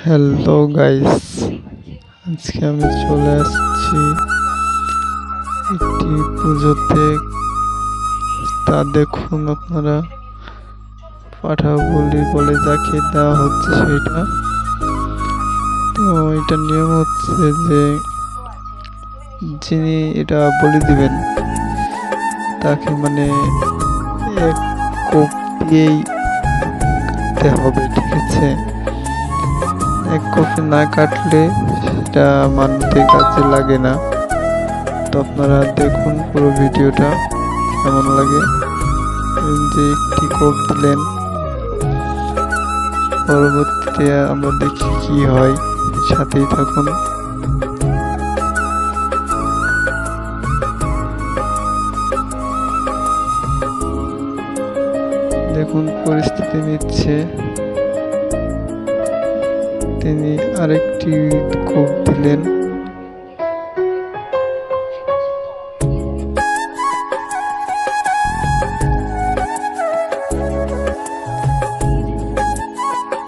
Hello guys, আজকে আমি চলে আসছি একটি পুজোতে। তা দেখুন আপনারা, পাঠা বলি বলে যাকে দেওয়া হচ্ছে সেটা। তো এটা নিয়ম হচ্ছে যে যিনি এটা বলি দিবেন তাকে মানে এক কোপ দিয়েই কাটতে হবে, ঠিক আছে? এক কপি না কাটলে সেটা মানতে কাজে লাগে না। তো আপনারা দেখুন পুরো ভিডিওটা কেমন লাগে। যে একটি কোপ দিলেন, পরবর্তীতে আমরা দেখি কি হয়, সাথেই থাকুন। দেখুন পরিস্থিতি নিচ্ছে, তিনি আরেকটি কোপ দিলেন।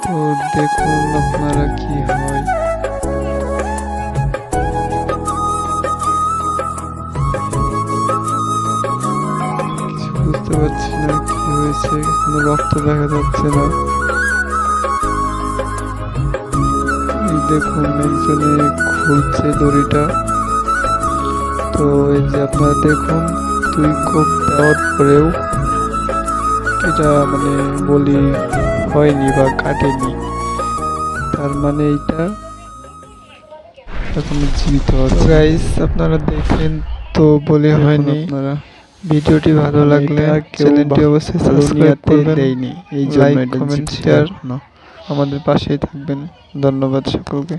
তো দেখুন আপনারা কি হয়। বুঝতে পারছি না কি হয়েছে, কোনো রক্ত দেখা যাচ্ছে না। দেখুন একজনে খুলছে দড়িটা। তো এই যে আপনারা দেখুন, দুই কোপ দেওয়ার পরেও এটা মানে বলি হয়নি বা কাটেনি, তার মানে এইটা এখন জীবিত আছে। গাইস আপনারা দেখলেন তো, বলি হয়নি। আপনারা ভিডিওটি ভালো লাগলে চ্যানেলটি অবশ্যই সাবস্ক্রাইব করবেন, এই জন্য লাইক কমেন্ট শেয়ার আমাদের পাশেই থাকবেন। ধন্যবাদ সকলকে।